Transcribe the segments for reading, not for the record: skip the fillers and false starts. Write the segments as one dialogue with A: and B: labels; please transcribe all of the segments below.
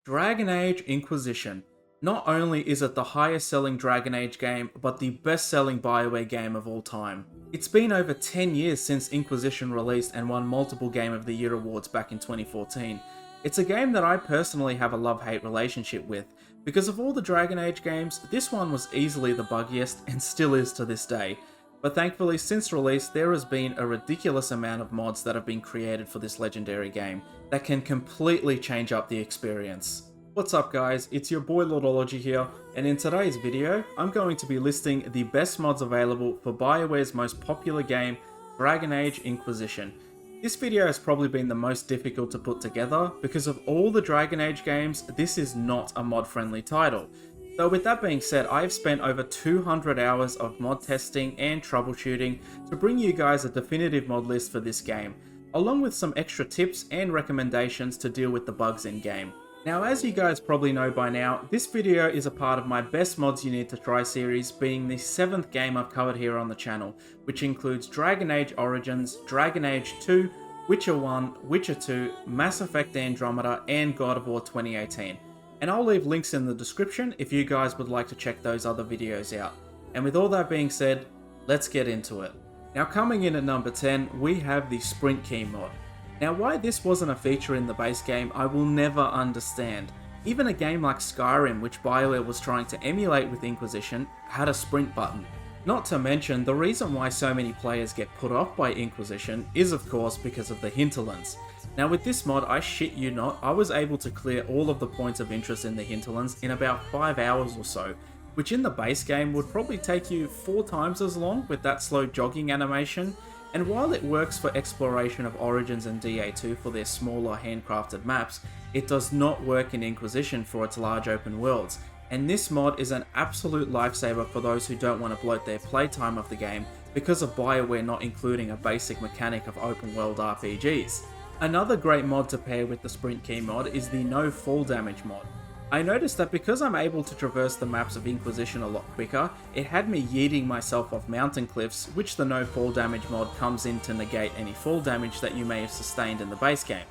A: Dragon Age Inquisition. Not only is it the highest selling Dragon Age game, but the best selling BioWare game of all time. It's been over 10 years since Inquisition released and won multiple Game of the Year awards back in 2014. It's a game that I personally have a love-hate relationship with. Because of all the Dragon Age games, this one was easily the buggiest and still is to this day. But thankfully, since release, there has been a ridiculous amount of mods that have been created for this legendary game that can completely change up the experience. What's up guys, it's your boy Lordology here, and in today's video, I'm going to be listing the best mods available for BioWare's most popular game, Dragon Age Inquisition. This video has probably been the most difficult to put together, because of all the Dragon Age games, this is not a mod-friendly title. So with that being said, I've spent over 200 hours of mod testing and troubleshooting to bring you guys a definitive mod list for this game, along with some extra tips and recommendations to deal with the bugs in game. Now, as you guys probably know by now, this video is a part of my Best Mods You Need to Try series, being the 7th game I've covered here on the channel, which includes Dragon Age Origins, Dragon Age 2, Witcher 1, Witcher 2, Mass Effect Andromeda, and God of War 2018. And I'll leave links in the description if you guys would like to check those other videos out. And with all that being said, let's get into it. Now, coming in at number 10, we have the Sprint Key mod. Now, why this wasn't a feature in the base game, I will never understand. Even a game like Skyrim, which BioWare was trying to emulate with Inquisition, had a sprint button. Not to mention, the reason why so many players get put off by Inquisition is of course because of the hinterlands. Now with this mod, I shit you not, I was able to clear all of the points of interest in the hinterlands in about 5 hours or so, which in the base game would probably take you 4 times as long with that slow jogging animation. And while it works for exploration of Origins and DA2 for their smaller handcrafted maps, it does not work in Inquisition for its large open worlds. And this mod is an absolute lifesaver for those who don't want to bloat their playtime of the game because of BioWare not including a basic mechanic of open world RPGs. Another great mod to pair with the Sprint Key mod is the No Fall Damage mod. I noticed that because I'm able to traverse the maps of Inquisition a lot quicker, it had me yeeting myself off mountain cliffs, which the No Fall Damage mod comes in to negate any fall damage that you may have sustained in the base game.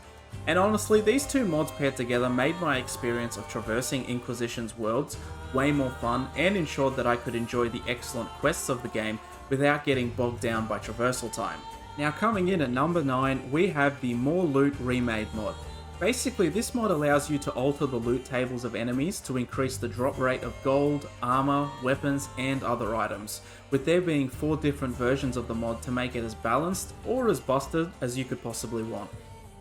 A: And honestly, these two mods paired together made my experience of traversing Inquisition's worlds way more fun and ensured that I could enjoy the excellent quests of the game without getting bogged down by traversal time. Now coming in at number 9, we have the More Loot Remade mod. Basically, this mod allows you to alter the loot tables of enemies to increase the drop rate of gold, armor, weapons, and other items, with there being 4 different versions of the mod to make it as balanced or as busted as you could possibly want.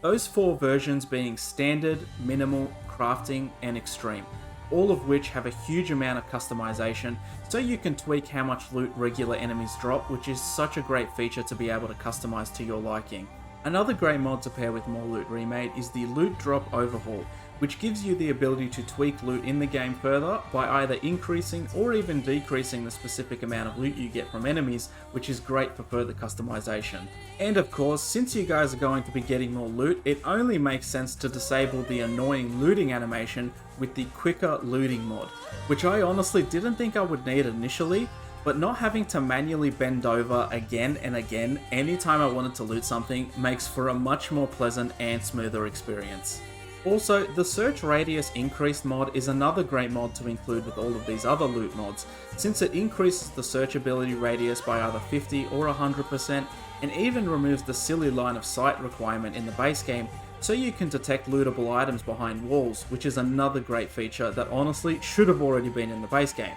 A: Those 4 versions being Standard, Minimal, Crafting, and Extreme, all of which have a huge amount of customization, so you can tweak how much loot regular enemies drop, which is such a great feature to be able to customize to your liking. Another great mod to pair with More Loot Remade is the Loot Drop Overhaul, which gives you the ability to tweak loot in the game further by either increasing or even decreasing the specific amount of loot you get from enemies, which is great for further customization. And of course, since you guys are going to be getting more loot, it only makes sense to disable the annoying looting animation with the Quicker Looting mod, which I honestly didn't think I would need initially, but not having to manually bend over again and again anytime I wanted to loot something makes for a much more pleasant and smoother experience. Also, the Search Radius Increased mod is another great mod to include with all of these other loot mods, since it increases the searchability radius by either 50 or 100%, and even removes the silly line of sight requirement in the base game, so you can detect lootable items behind walls, which is another great feature that honestly should have already been in the base game.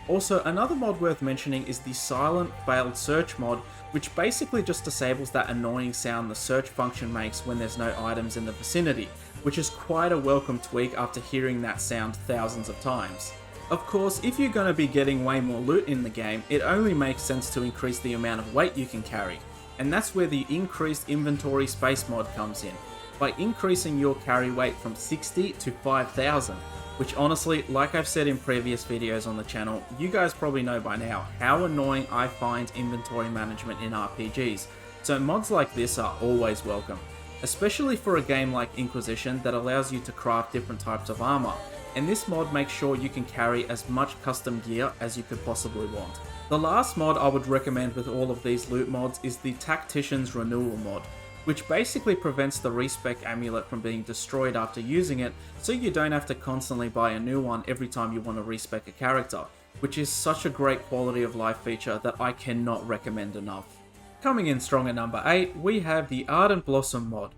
A: Also, another mod worth mentioning is the Silent Failed Search mod, which basically just disables that annoying sound the search function makes when there's no items in the vicinity, which is quite a welcome tweak after hearing that sound thousands of times. Of course, if you're going to be getting way more loot in the game, it only makes sense to increase the amount of weight you can carry, and that's where the Increased Inventory Space mod comes in, by increasing your carry weight from 60 to 5,000. Which honestly, like I've said in previous videos on the channel, you guys probably know by now how annoying I find inventory management in RPGs, so mods like this are always welcome, especially for a game like Inquisition that allows you to craft different types of armor, and this mod makes sure you can carry as much custom gear as you could possibly want. The last mod I would recommend with all of these loot mods is the Tactician's Renewal mod, which basically prevents the respec amulet from being destroyed after using it, so you don't have to constantly buy a new one every time you want to respec a character, which is such a great quality of life feature that I cannot recommend enough. Coming in strong at number 8, we have the Ardent Blossom mod.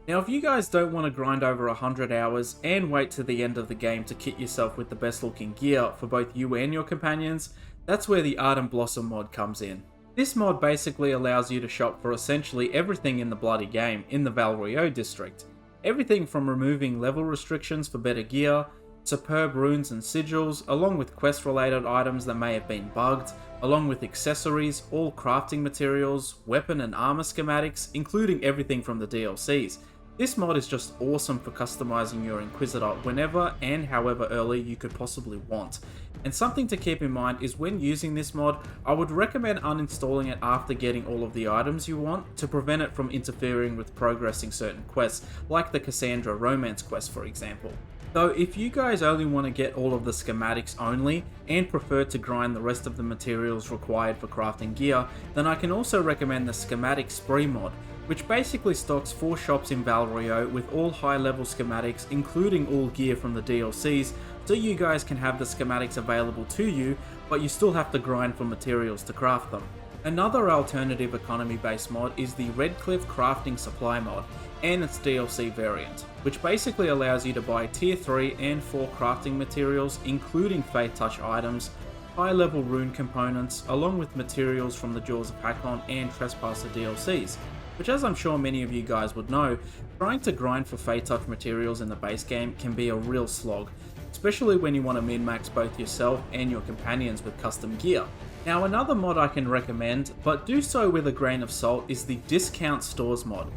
A: Now if you guys don't want to grind over 100 hours and wait to the end of the game to kit yourself with the best looking gear for both you and your companions, that's where the Ardent Blossom mod comes in. This mod basically allows you to shop for essentially everything in the bloody game in the Valrio district. Everything from removing level restrictions for better gear, superb runes and sigils, along with quest related items that may have been bugged, along with accessories, all crafting materials, weapon and armor schematics, including everything from the DLCs. This mod is just awesome for customizing your Inquisitor whenever and however early you could possibly want. And something to keep in mind is when using this mod, I would recommend uninstalling it after getting all of the items you want to prevent it from interfering with progressing certain quests, like the Cassandra romance quest for example. Though if you guys only want to get all of the schematics only and prefer to grind the rest of the materials required for crafting gear, then I can also recommend the Schematic Spree mod, which basically stocks 4 shops in Valrio with all high level schematics including all gear from the DLCs, so you guys can have the schematics available to you, but you still have to grind for materials to craft them. Another alternative economy based mod is the Redcliffe Crafting Supply mod and its DLC variant, which basically allows you to buy tier 3 and 4 crafting materials including Faith Touch items, high level rune components, along with materials from the Jaws of Hakon and Trespasser DLCs. Which, as I'm sure many of you guys would know, trying to grind for Faith Touch materials in the base game can be a real slog, especially when you want to min-max both yourself and your companions with custom gear. Now another mod I can recommend, but do so with a grain of salt, is the Discount Stores mod.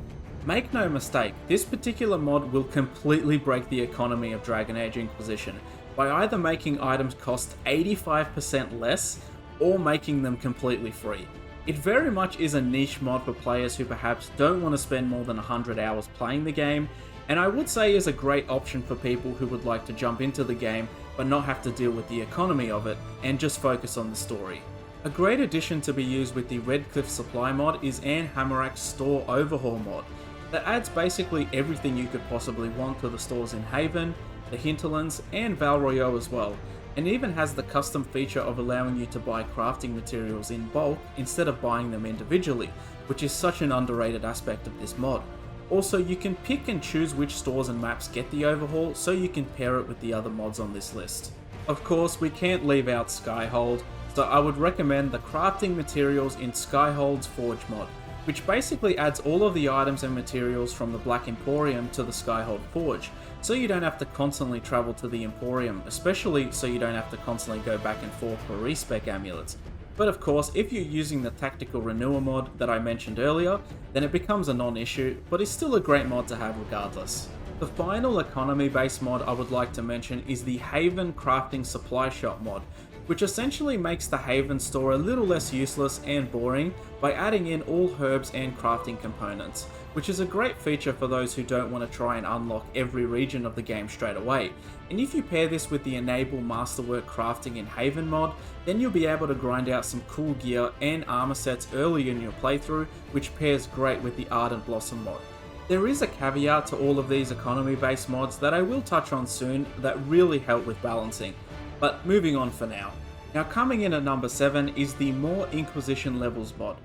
A: Make no mistake, this particular mod will completely break the economy of Dragon Age Inquisition by either making items cost 85% less or making them completely free. It very much is a niche mod for players who perhaps don't want to spend more than 100 hours playing the game, and I would say is a great option for people who would like to jump into the game but not have to deal with the economy of it and just focus on the story. A great addition to be used with the Redcliffe Supply mod is Anne Hammerak's Store Overhaul mod, that adds basically everything you could possibly want to the stores in Haven, the Hinterlands, and Valrio as well, and even has the custom feature of allowing you to buy crafting materials in bulk instead of buying them individually, which is such an underrated aspect of this mod. Also, you can pick and choose which stores and maps get the overhaul, so you can pair it with the other mods on this list. Of course, we can't leave out Skyhold, so I would recommend the crafting materials in Skyhold's Forge mod, which basically adds all of the items and materials from the Black Emporium to the Skyhold Forge, so you don't have to constantly travel to the Emporium, especially so you don't have to constantly go back and forth for respec amulets. But of course, if you're using the Tactical Renewal mod that I mentioned earlier, then it becomes a non-issue, but it's still a great mod to have regardless. The final economy-based mod I would like to mention is the Haven Crafting Supply Shop mod, which essentially makes the Haven store a little less useless and boring by adding in all herbs and crafting components, which is a great feature for those who don't want to try and unlock every region of the game straight away. And if you pair this with the Enable Masterwork Crafting in Haven mod, then you'll be able to grind out some cool gear and armor sets early in your playthrough, which pairs great with the Ardent Blossom mod. There is a caveat to all of these economy-based mods that I will touch on soon that really help with balancing. But moving on for now. Now coming in at number 7 is the More Inquisition Levels mod.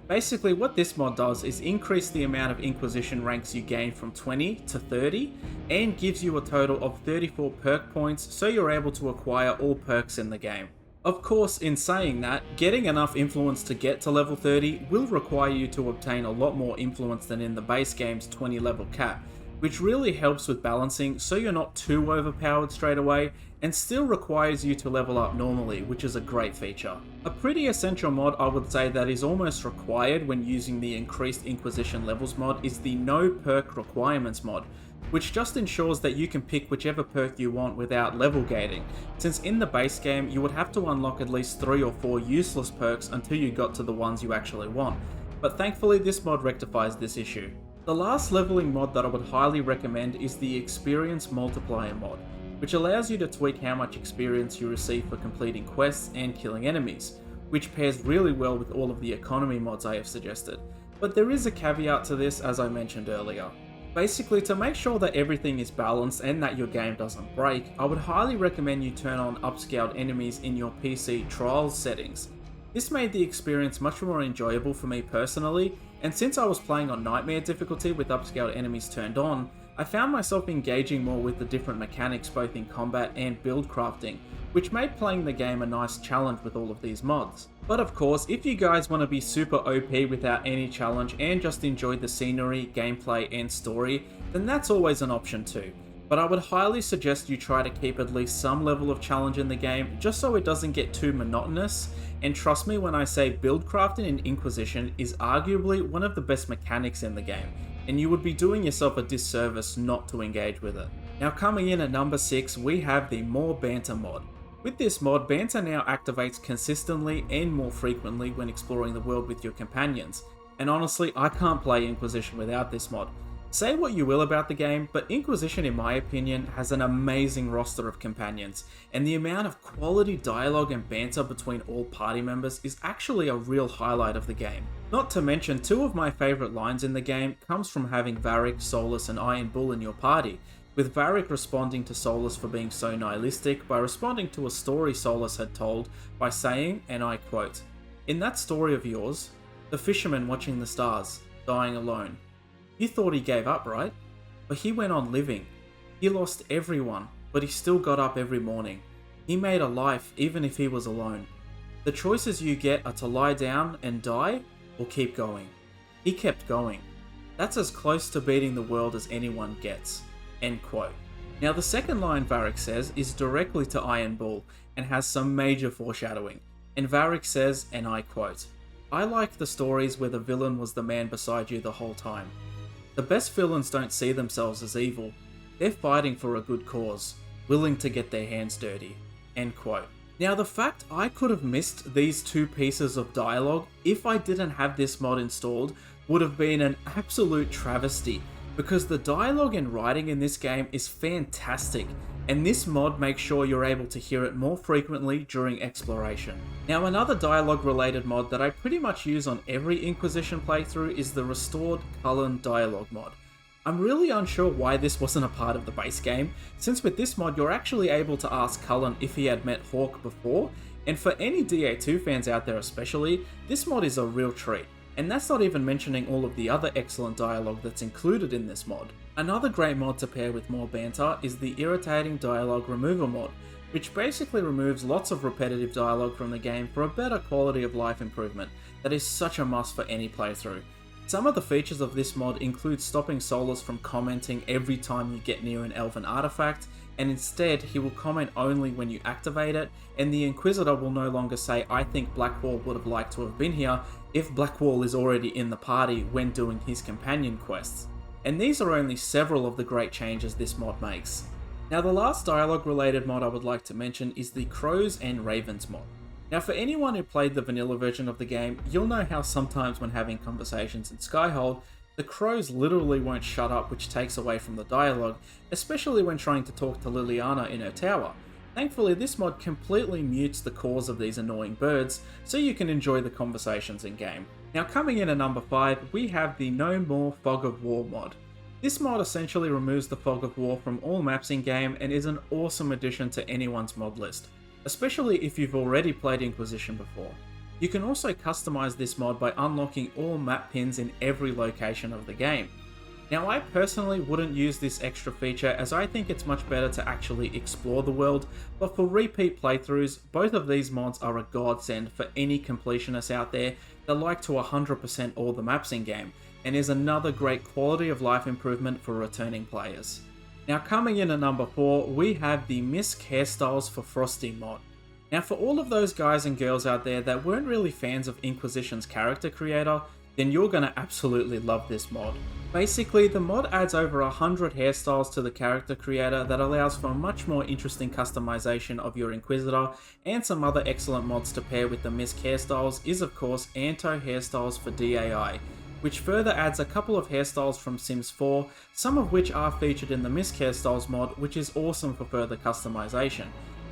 A: Basically what this mod does is increase the amount of Inquisition ranks you gain from 20 to 30 and gives you a total of 34 perk points, so you're able to acquire all perks in the game. Of course, in saying that, getting enough influence to get to level 30 will require you to obtain a lot more influence than in the base game's 20 level cap, which really helps with balancing so you're not too overpowered straight away and still requires you to level up normally, which is a great feature. A pretty essential mod I would say that is almost required when using the increased Inquisition levels mod is the No Perk Requirements mod, which just ensures that you can pick whichever perk you want without level gating, since in the base game you would have to unlock at least 3 or 4 useless perks until you got to the ones you actually want, but thankfully this mod rectifies this issue. The last leveling mod that I would highly recommend is the Experience Multiplier mod, which allows you to tweak how much experience you receive for completing quests and killing enemies, which pairs really well with all of the economy mods I have suggested. But there is a caveat to this, as I mentioned earlier. Basically, to make sure that everything is balanced and that your game doesn't break, I would highly recommend you turn on upscaled enemies in your PC trials settings. This made the experience much more enjoyable for me personally, and since I was playing on Nightmare difficulty with upscaled enemies turned on, I found myself engaging more with the different mechanics both in combat and build crafting, which made playing the game a nice challenge with all of these mods. But of course, if you guys want to be super OP without any challenge and just enjoy the scenery, gameplay and story, then that's always an option too. But I would highly suggest you try to keep at least some level of challenge in the game, just so it doesn't get too monotonous, and trust me when I say build crafting in Inquisition is arguably one of the best mechanics in the game, and you would be doing yourself a disservice not to engage with it. Now coming in at number 6, we have the More Banter mod. With this mod, Banter now activates consistently and more frequently when exploring the world with your companions, and honestly, I can't play Inquisition without this mod. Say what you will about the game, but Inquisition in my opinion has an amazing roster of companions, and the amount of quality dialogue and banter between all party members is actually a real highlight of the game. Not to mention, two of my favourite lines in the game comes from having Varric, Solus and Iron Bull in your party, with Varric responding to Solus for being so nihilistic by responding to a story Solus had told by saying, and I quote, "In that story of yours, the fisherman watching the stars, dying alone. You thought he gave up, right? But he went on living. He lost everyone, but he still got up every morning. He made a life even if he was alone. The choices you get are to lie down and die, or keep going. He kept going. That's as close to beating the world as anyone gets." End quote. Now the second line Varric says is directly to Iron Bull and has some major foreshadowing. And Varric says, and I quote, "I like the stories where the villain was the man beside you the whole time. The best villains don't see themselves as evil. They're fighting for a good cause, willing to get their hands dirty." End quote. Now the fact I could have missed these two pieces of dialogue if I didn't have this mod installed would have been an absolute travesty, because the dialogue and writing in this game is fantastic, and this mod makes sure you're able to hear it more frequently during exploration. Now another dialogue related mod that I pretty much use on every Inquisition playthrough is the Restored Cullen dialogue mod. I'm really unsure why this wasn't a part of the base game, since with this mod you're actually able to ask Cullen if he had met Hawk before, and for any DA2 fans out there especially, this mod is a real treat. And that's not even mentioning all of the other excellent dialogue that's included in this mod. Another great mod to pair with More Banter is the Irritating Dialogue Remover mod, which basically removes lots of repetitive dialogue from the game for a better quality of life improvement that is such a must for any playthrough. Some of the features of this mod include stopping Solus from commenting every time you get near an elven artifact, and instead he will comment only when you activate it, and the Inquisitor will no longer say "I think Blackwall would have liked to have been here" if Blackwall is already in the party when doing his companion quests. And these are only several of the great changes this mod makes. Now the last dialogue related mod I would like to mention is the Crows and Ravens mod. Now for anyone who played the vanilla version of the game, you'll know how sometimes when having conversations in Skyhold, the crows literally won't shut up, which takes away from the dialogue, especially when trying to talk to Liliana in her tower. Thankfully, this mod completely mutes the calls of these annoying birds, so you can enjoy the conversations in game. Now coming in at number 5, we have the No More Fog of War mod. This mod essentially removes the Fog of War from all maps in game and is an awesome addition to anyone's mod list, especially if you've already played Inquisition before. You can also customize this mod by unlocking all map pins in every location of the game. Now I personally wouldn't use this extra feature as I think it's much better to actually explore the world, but for repeat playthroughs, both of these mods are a godsend for any completionists out there that like to 100% all the maps in game, and is another great quality of life improvement for returning players. Now coming in at number 4, we have the Misc Hairstyles for Frosty mod. Now for all of those guys and girls out there that weren't really fans of Inquisition's character creator, then you're gonna absolutely love this mod. Basically, the mod adds over 100 hairstyles to the character creator that allows for a much more interesting customization of your Inquisitor, and some other excellent mods to pair with the Misc hairstyles is of course Anto hairstyles for DAI, which further adds a couple of hairstyles from Sims 4, some of which are featured in the Misc hairstyles mod, which is awesome for further customization,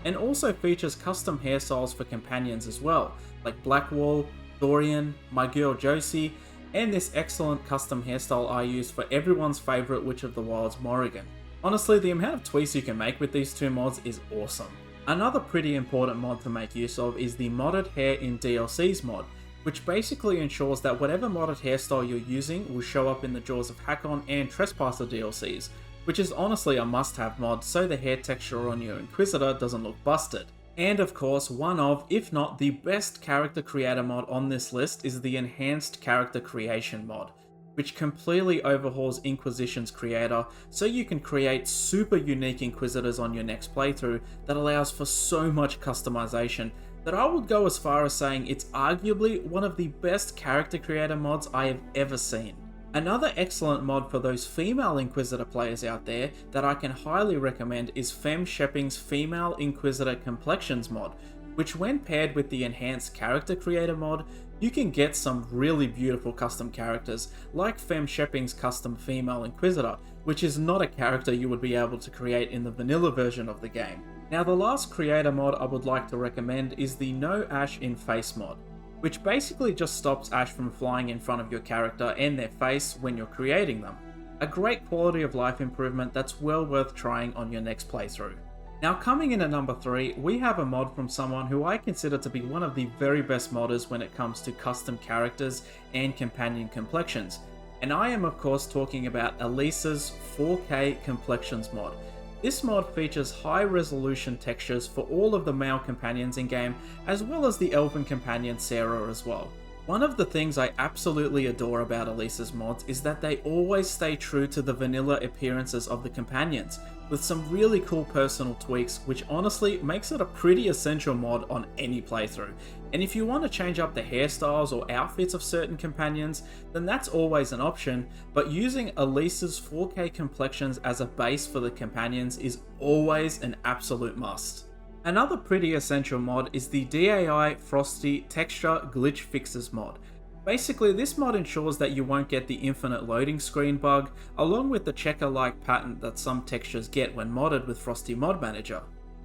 A: and also features custom hairstyles for companions as well, like Blackwall, Dorian, my girl Josie, and this excellent custom hairstyle I used for everyone's favourite Witch of the Wild's Morrigan. Honestly, the amount of tweaks you can make with these two mods is awesome. Another pretty important mod to make use of is the modded hair in DLCs mod, which basically ensures that whatever modded hairstyle you're using will show up in the Jaws of Hakon and Trespasser DLCs, which is honestly a must-have mod so the hair texture on your Inquisitor doesn't look busted. And of course, one of, if not the best character creator mod on this list is the Enhanced Character Creation mod, which completely overhauls Inquisition's creator so you can create super unique Inquisitors on your next playthrough that allows for so much customization that I would go as far as saying it's arguably one of the best character creator mods I have ever seen. Another excellent mod for those female Inquisitor players out there that I can highly recommend is FemShepping's Female Inquisitor Complexions mod, which when paired with the Enhanced Character Creator mod, you can get some really beautiful custom characters, like FemShepping's custom Female Inquisitor, which is not a character you would be able to create in the vanilla version of the game. Now the last creator mod I would like to recommend is the No Ash in Face mod, which basically just stops ash from flying in front of your character and their face when you're creating them. A great quality of life improvement that's well worth trying on your next playthrough. Now coming in at number 3, we have a mod from someone who I consider to be one of the very best modders when it comes to custom characters and companion complexions, and I am of course talking about Elisa's 4K Complexions mod. This mod features high resolution textures for all of the male companions in game, as well as the elven companion Sarah as well. One of the things I absolutely adore about Elisa's mods is that they always stay true to the vanilla appearances of the companions, with some really cool personal tweaks, which honestly makes it a pretty essential mod on any playthrough. And if you want to change up the hairstyles or outfits of certain companions, then that's always an option, but using Elisa's 4K Complexions as a base for the companions is always an absolute must. Another pretty essential mod is the DAI Frosty Texture Glitch Fixes mod. Basically, this mod ensures that you won't get the infinite loading screen bug, along with the checker-like pattern that some textures get when modded with Frosty Mod Manager.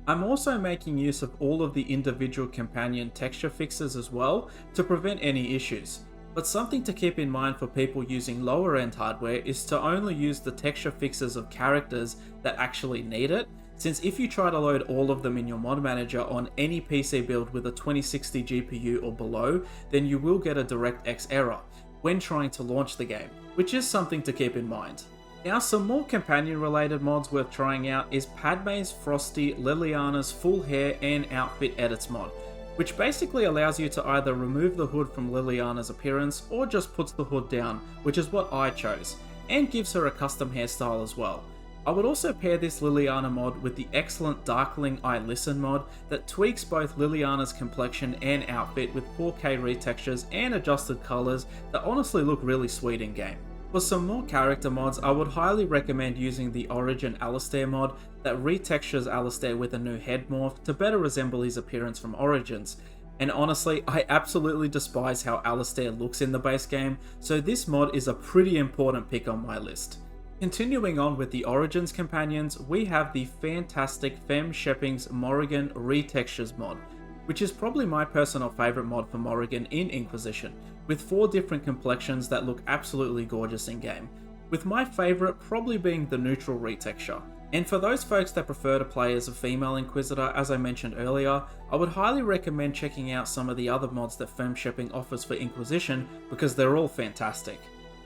A: I'm also making use of all of the individual companion texture fixes as well to prevent any issues. But something to keep in mind for people using lower end hardware is to only use the texture fixes of characters that actually need it, since if you try to load all of them in your mod manager on any PC build with a 2060 GPU or below, then you will get a DirectX error when trying to launch the game, which is something to keep in mind. Now some more companion related mods worth trying out is Padme's Frosty Liliana's full hair and outfit edits mod, which basically allows you to either remove the hood from Liliana's appearance or just puts the hood down, which is what I chose, and gives her a custom hairstyle as well. I would also pair this Liliana mod with the excellent Darkling I Listen mod that tweaks both Liliana's complexion and outfit with 4K retextures and adjusted colours that honestly look really sweet in game. For some more character mods, I would highly recommend using the Origin Alistair mod that retextures Alistair with a new head morph to better resemble his appearance from Origins. And honestly, I absolutely despise how Alistair looks in the base game, so this mod is a pretty important pick on my list. Continuing on with the Origins companions, we have the fantastic FemShepping's Morrigan Retextures mod, which is probably my personal favourite mod for Morrigan in Inquisition, with 4 different complexions that look absolutely gorgeous in game, with my favourite probably being the neutral retexture. And for those folks that prefer to play as a female Inquisitor, as I mentioned earlier, I would highly recommend checking out some of the other mods that FemShepping offers for Inquisition because they're all fantastic.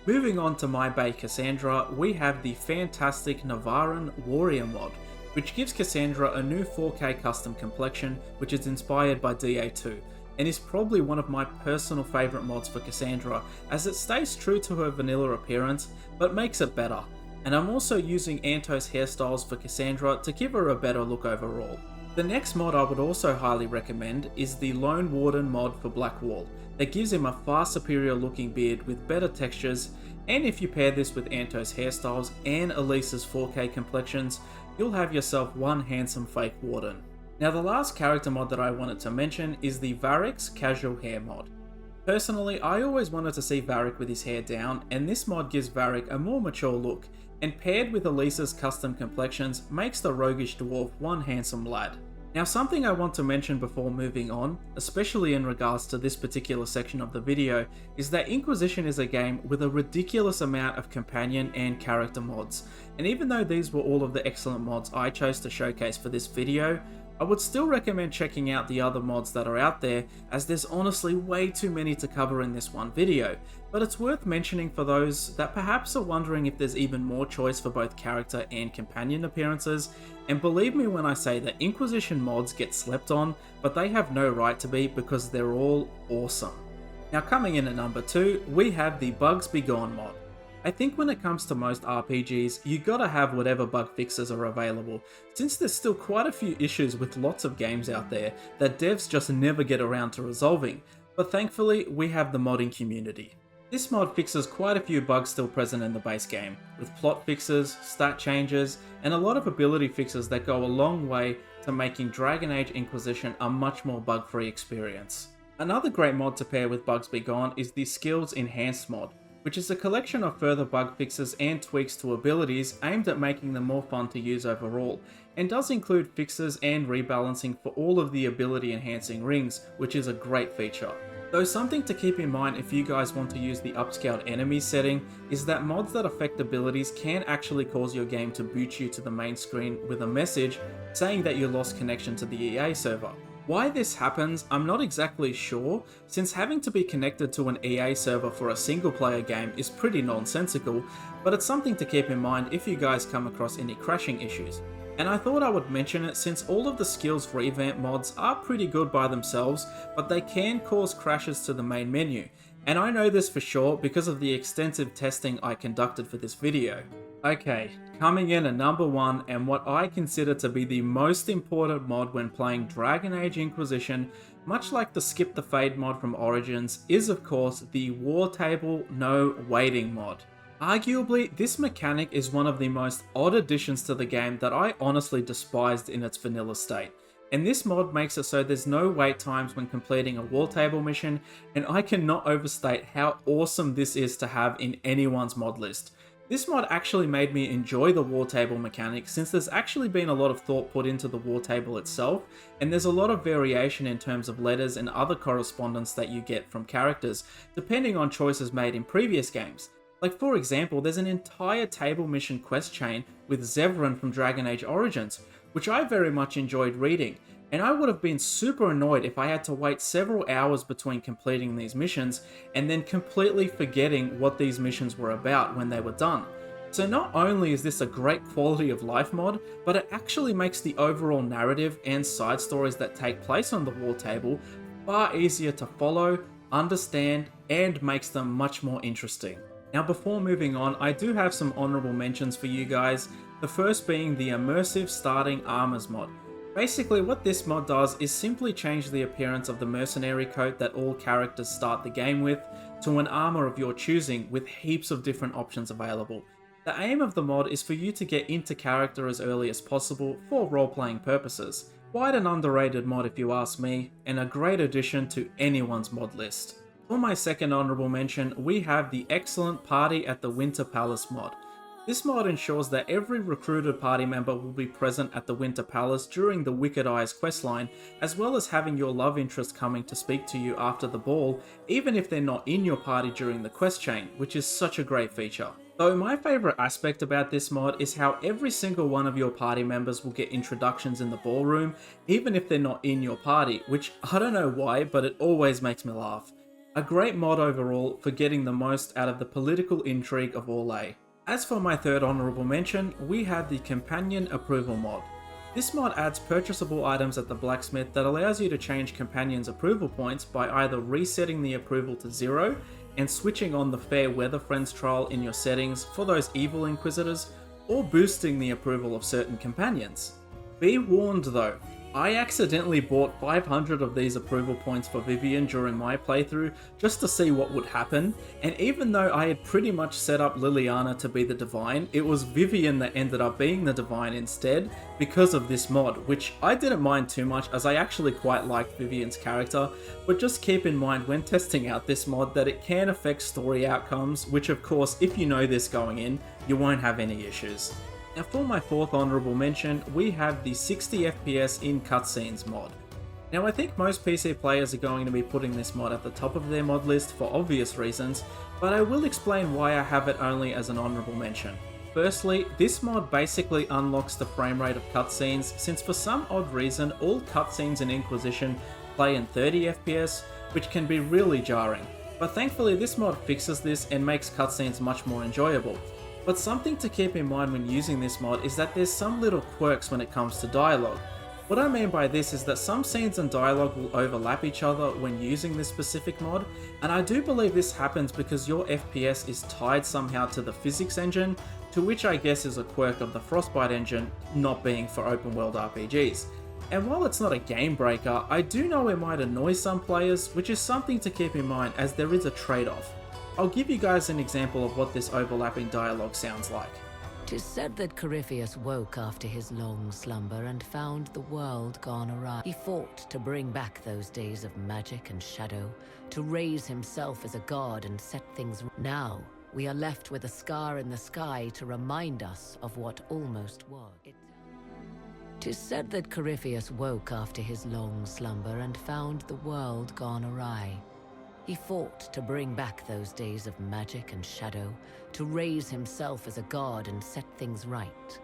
A: Moving on to my bae Cassandra, we have the fantastic Navaran Warrior mod, which gives Cassandra a new 4K custom complexion which is inspired by DA2, and is probably one of my personal favourite mods for Cassandra as it stays true to her vanilla appearance but makes it better. And I'm also using Anto's hairstyles for Cassandra to give her a better look overall. The next mod I would also highly recommend is the Lone Warden mod for Blackwall, that gives him a far superior looking beard with better textures, and if you pair this with Anto's hairstyles and Elisa's 4K complexions, you'll have yourself one handsome fake Warden. Now the last character mod that I wanted to mention is the Varric's Casual Hair mod. Personally, I always wanted to see Varric with his hair down, and this mod gives Varric a more mature look, and paired with Elisa's custom complexions makes the roguish dwarf one handsome lad. Now, something I want to mention before moving on, especially in regards to this particular section of the video, is that Inquisition is a game with a ridiculous amount of companion and character mods, and even though these were all of the excellent mods I chose to showcase for this video, I would still recommend checking out the other mods that are out there, as there's honestly way too many to cover in this one video, but it's worth mentioning for those that perhaps are wondering if there's even more choice for both character and companion appearances, and believe me when I say that Inquisition mods get slept on, but they have no right to be because they're all awesome. Now, coming in at number 2, we have the Bugs Be Gone mod. I think when it comes to most RPGs, you gotta have whatever bug fixes are available, since there's still quite a few issues with lots of games out there that devs just never get around to resolving, but thankfully we have the modding community. This mod fixes quite a few bugs still present in the base game, with plot fixes, stat changes, and a lot of ability fixes that go a long way to making Dragon Age Inquisition a much more bug-free experience. Another great mod to pair with Bugs Be Gone is the Skills Enhanced mod, which is a collection of further bug fixes and tweaks to abilities aimed at making them more fun to use overall, and does include fixes and rebalancing for all of the ability enhancing rings, which is a great feature. Though something to keep in mind if you guys want to use the upscaled enemies setting is that mods that affect abilities can actually cause your game to boot you to the main screen with a message saying that you lost connection to the EA server. Why this happens, I'm not exactly sure, since having to be connected to an EA server for a single player game is pretty nonsensical, but it's something to keep in mind if you guys come across any crashing issues. And I thought I would mention it since all of the skills revamp mods are pretty good by themselves, but they can cause crashes to the main menu, and I know this for sure because of the extensive testing I conducted for this video. Okay, coming in at number 1, and what I consider to be the most important mod when playing Dragon Age Inquisition, much like the Skip the Fade mod from Origins, is of course the War Table No Waiting mod. Arguably, this mechanic is one of the most odd additions to the game that I honestly despised in its vanilla state. And this mod makes it so there's no wait times when completing a War Table mission, and I cannot overstate how awesome this is to have in anyone's mod list. This mod actually made me enjoy the War Table mechanic since there's actually been a lot of thought put into the War Table itself, and there's a lot of variation in terms of letters and other correspondence that you get from characters, depending on choices made in previous games. Like for example, there's an entire table mission quest chain with Zevran from Dragon Age Origins, which I very much enjoyed reading, and I would have been super annoyed if I had to wait several hours between completing these missions and then completely forgetting what these missions were about when they were done. So not only is this a great quality of life mod, but it actually makes the overall narrative and side stories that take place on the War Table far easier to follow, understand, and makes them much more interesting. Now before moving on, I do have some honorable mentions for you guys, the first being the Immersive Starting Armors mod. Basically what this mod does is simply change the appearance of the mercenary coat that all characters start the game with to an armor of your choosing with heaps of different options available. The aim of the mod is for you to get into character as early as possible for role-playing purposes. Quite an underrated mod if you ask me, and a great addition to anyone's mod list. For my second honorable mention, we have the excellent Party at the Winter Palace mod. This mod ensures that every recruited party member will be present at the Winter Palace during the Wicked Eyes questline, as well as having your love interest coming to speak to you after the ball, even if they're not in your party during the quest chain, which is such a great feature. Though my favourite aspect about this mod is how every single one of your party members will get introductions in the ballroom, even if they're not in your party, which I don't know why, but it always makes me laugh. A great mod overall for getting the most out of the political intrigue of Orlais. As for my third honourable mention, we have the Companion Approval mod. This mod adds purchasable items at the blacksmith that allows you to change companions' approval points by either resetting the approval to 0 and switching on the Fair Weather Friends trial in your settings for those evil inquisitors, or boosting the approval of certain companions. Be warned though, I accidentally bought 500 of these approval points for Vivian during my playthrough just to see what would happen, and even though I had pretty much set up Liliana to be the Divine, it was Vivian that ended up being the Divine instead because of this mod, which I didn't mind too much as I actually quite liked Vivian's character, but just keep in mind when testing out this mod that it can affect story outcomes, which of course if you know this going in, you won't have any issues. Now for my fourth honourable mention, we have the 60 FPS in cutscenes mod. Now I think most PC players are going to be putting this mod at the top of their mod list for obvious reasons, but I will explain why I have it only as an honourable mention. Firstly, this mod basically unlocks the frame rate of cutscenes, since for some odd reason all cutscenes in Inquisition play in 30 FPS, which can be really jarring. But thankfully this mod fixes this and makes cutscenes much more enjoyable. But something to keep in mind when using this mod is that there's some little quirks when it comes to dialogue. What I mean by this is that some scenes and dialogue will overlap each other when using this specific mod, and I do believe this happens because your FPS is tied somehow to the physics engine, to which I guess is a quirk of the Frostbite engine not being for open world RPGs. And while it's not a game breaker, I do know it might annoy some players, which is something to keep in mind as there is a trade-off. I'll give you guys an example of what this overlapping dialogue sounds like.
B: 'Tis said that Corypheus woke after his long slumber and found the world gone awry. He fought to bring back those days of magic and shadow, to raise himself as a god and set things right. Now, we are left with a scar in the sky to remind us of what almost was. 'Tis said that Corypheus woke after his long slumber and found the world gone awry. He fought to bring back those days of magic and shadow, to raise himself as a god and set things right.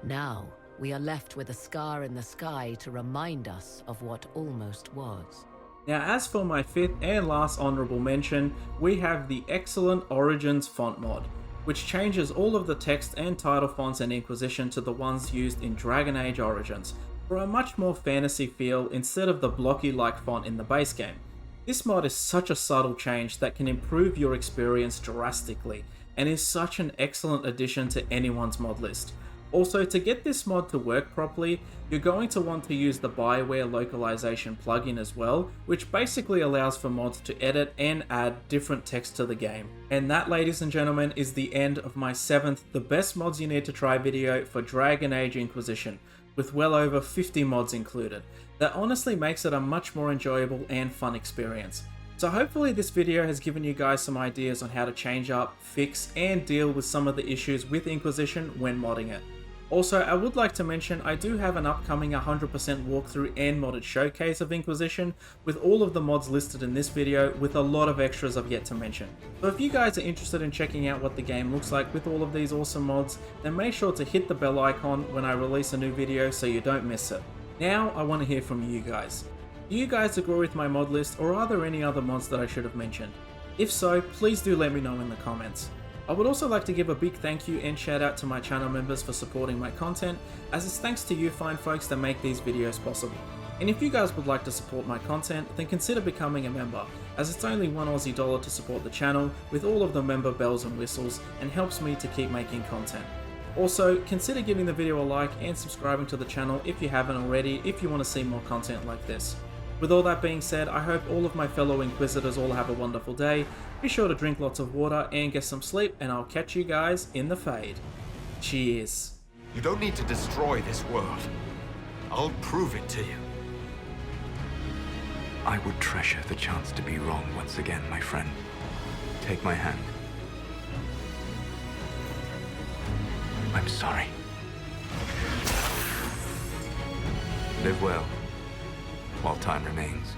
B: Now, we are left with a scar in the sky to remind us of what almost was.
A: Now as for my fifth and last honourable mention, we have the excellent Origins font mod, which changes all of the text and title fonts in Inquisition to the ones used in Dragon Age Origins, for a much more fantasy feel instead of the blocky-like font in the base game. This mod is such a subtle change that can improve your experience drastically, and is such an excellent addition to anyone's mod list. Also, to get this mod to work properly, you're going to want to use the BioWare localization plugin as well, which basically allows for mods to edit and add different text to the game. And that, ladies and gentlemen, is the end of my 7th The Best Mods You Need to Try video for Dragon Age Inquisition, with well over 50 mods included. That honestly makes it a much more enjoyable and fun experience. So hopefully this video has given you guys some ideas on how to change up, fix, and deal with some of the issues with Inquisition when modding it. Also, I would like to mention I do have an upcoming 100% walkthrough and modded showcase of Inquisition, with all of the mods listed in this video, with a lot of extras I've yet to mention. So if you guys are interested in checking out what the game looks like with all of these awesome mods, then make sure to hit the bell icon when I release a new video so you don't miss it. Now I want to hear from you guys. Do you guys agree with my mod list, or are there any other mods that I should have mentioned? If so, please do let me know in the comments. I would also like to give a big thank you and shout out to my channel members for supporting my content, as it's thanks to you fine folks that make these videos possible. And if you guys would like to support my content, then consider becoming a member, as it's only $1 to support the channel with all of the member bells and whistles, and helps me to keep making content. Also, consider giving the video a like and subscribing to the channel if you haven't already, if you want to see more content like this. With all that being said, I hope all of my fellow Inquisitors all have a wonderful day. Be sure to drink lots of water and get some sleep, and I'll catch you guys in the fade. Cheers.
C: You don't need to destroy this world. I'll prove it to you.
D: I would treasure the chance to be wrong once again, my friend. Take my hand. I'm sorry. Live well, while time remains.